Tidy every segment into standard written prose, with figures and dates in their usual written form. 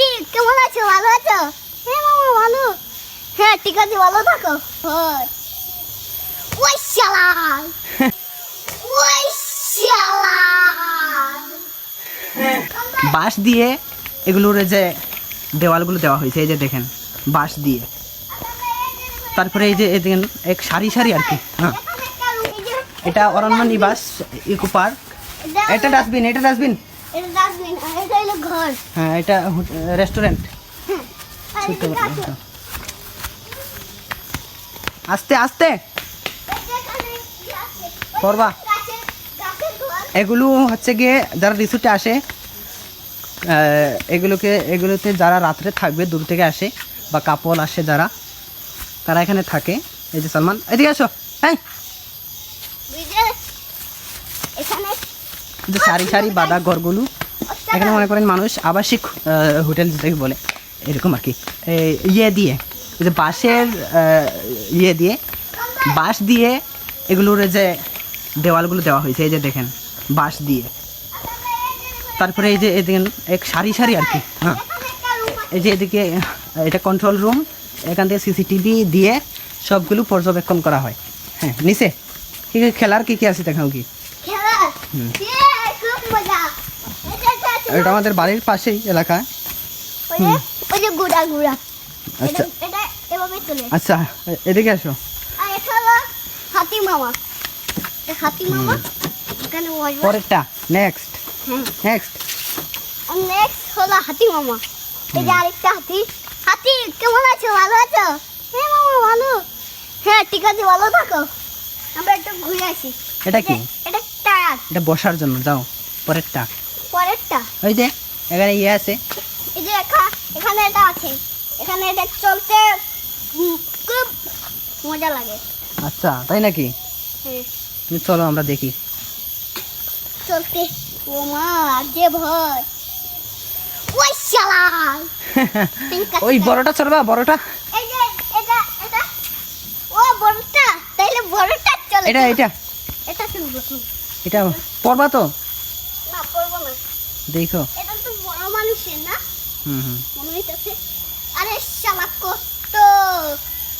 হাতি কেমন আছো? ভালো আছো? হ্যাঁ মামা ভালো। হ্যাঁ ঠিক আছে, ভালো থাকো। ওই শালা ওই শালা বাঁশ দিয়ে এগুলোর যে দেওয়ালগুলো দেওয়া হয়েছে, এই যে দেখেন বাঁশ দিয়ে। তারপরে এই যে দেখেন এক সারি সারি আর কি। হ্যাঁ, এটা অরণ্য নিবাস ইকো পার্ক। এটা ডাস্টবিন, এটা ডাস্টবিন। এটা ডাস্টবিন আর এটা হলো ঘর। হ্যাঁ, এটা রেস্টুরেন্ট। আর ছোট এদিকে আসো। আস্তে আস্তে করবা। এগুলো হচ্ছে গিয়ে যারা রিসোর্টে আসে, এগুলোতে যারা রাত্রে থাকবে দূর থেকে আসে বা কাপল আসে যারা, তারা এখানে থাকে। এই যে সালমান, এদিকে আসো। হ্যাঁ, এখানে যে সারি সারি বাঁধা ঘরগুলো, এখানে মনে করেন মানুষ আবাসিক হোটেল যেটাকে বলে এরকম আর কি। ইয়ে দিয়ে, এই যে বাঁশের ইয়ে দিয়ে, বাঁশ দিয়ে এগুলোর যে দেওয়ালগুলো দেওয়া হয়েছে, এই যে দেখেন বাঁশ দিয়ে। তারপরে এই যে দেখেন এক সারি সারি আর কি। হ্যাঁ, এই যে এদিকে এটা কন্ট্রোল রুম, এখান থেকে সিসিটিভি দিয়ে সবগুলো পর্যবেক্ষণ করা হয়। হ্যাঁ, নিচে কী কী খেলার কী কী আছে দেখাও কি। খেলার খুব মজা। এটা আমাদের বাড়ির পাশেই এলাকায়। ওই যে গুড়া গুড়া। আচ্ছা এটা এভাবে চলে। আচ্ছা, এদিকে আসো। আর এটা হলো হাতি মামা। এটা হাতি মামা এখানে বসবে। পরেরটা নেক্সট। হ্যাঁ, নেক্সট আর নেক্সট হলো হাতি মামা। এই যে আরেকটা হাতি। হাতি কেমন আছো? ভালো আছো? হ্যাঁ মামা ভালো। হ্যাঁ ঠিক আছে, ভালো থাকো। আমরা একটু ঘুরে আসি। এটা কি? এটা টায়ার। এটা বসার জন্য। যাও পরেরটা। পরেরটা ওই যে এখানে ইয়ে আছে। এই যে এখানে এটা আছে। এখানে এটা চলতে খুব মজা লাগে। আচ্ছা, তাই নাকি? হ্যাঁ, তুমি চলো আমরা দেখি। চলতে ও মা যে ভয়। ওই শালা ওই বড়টা চলবা, বড়টা। এই যে এটা ও বড়টা, তাইলে বড়টা চলে। এটা এটা এটা চলবে। এটা পড়বা তো, না পড়বো না। দেখো। এটা তো বড় মানুষের না হুম। মনে হইতেছে। আরে শালা কত,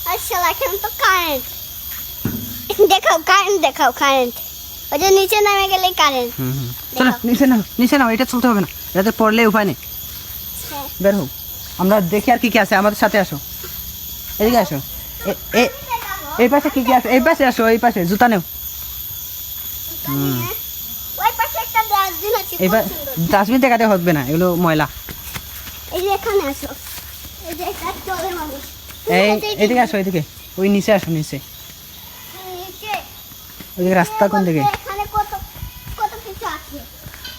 আরে শালা এখন তো কারেন্ট দেখাও, কারেন্ট দেখাও, কারেন্ট। ওই যে নিচে নামে গেলে কারেন্ট। চলো নিচে নাও, নিচে নাও। এটা চলতে হবে না, এটাতে পড়লে উপায় নেই। বের হোক, আমরা দেখি আর কি কি আছে। আমাদের সাথে আসো, এদিকে আসো। এই পাশে কি কি আছে? এই পাশে আসো, এই পাশে জুতা নেও। ওই পাশে একটা ডাস্টবিন আছে। এবার ডাস্টবিন দেখাতে হবে না, এগুলো ময়লা। এই যে এখানে আসো। এই যে একটা চলে মানুষ। এদিকে আসো, এদিকে। ওই নিচে আসো, নিচে। নিচে ওইদিকে রাস্তা কোন দিকে? এখানে কত কত কিছু আছে।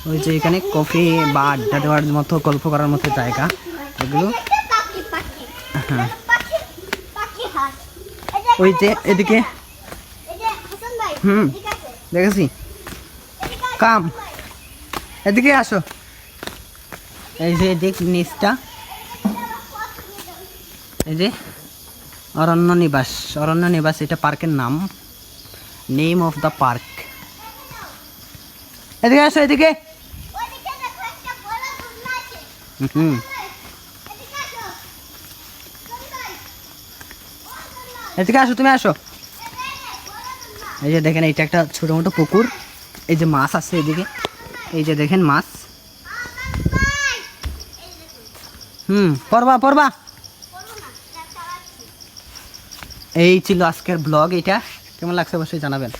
ওই যে এখানে কফি বা আড্ডা দেওয়ার মতো, গল্প করার মতো জায়গা এগুলো। এই যে পাখি পাখি। হ্যাঁ, পাখি পাখি হাট। ওই যে এদিকে। এই যে হাসান ভাই। হুম, ঠিক আছে। দেখেছি। এদিকে আসো, কাম, হাসান ভাই। এদিকে আসো। এই যে দেখ নিচটা, এই যে অরণ্য নিবাস। অরণ্য নিবাস এটা পার্কের নাম, নেম অফ দ্য পার্ক। এদিকে আসো, এদিকে। ওইদিকে দেখো একটা বড় দুর্না আছে। হুম, এদিকে আসো। হাসান ভাই। এদিকে আসো, তুমি আসো। এই যে দেখেন, এইটা একটা ছোট মোটো পুকুর। এই যে মাছ আছে এদিকে, এই যে দেখেন মাছ। পড়বা পড়বা। এই ছিল আজকের ব্লগ। এটা কেমন লাগছে অবশ্যই জানাবেন।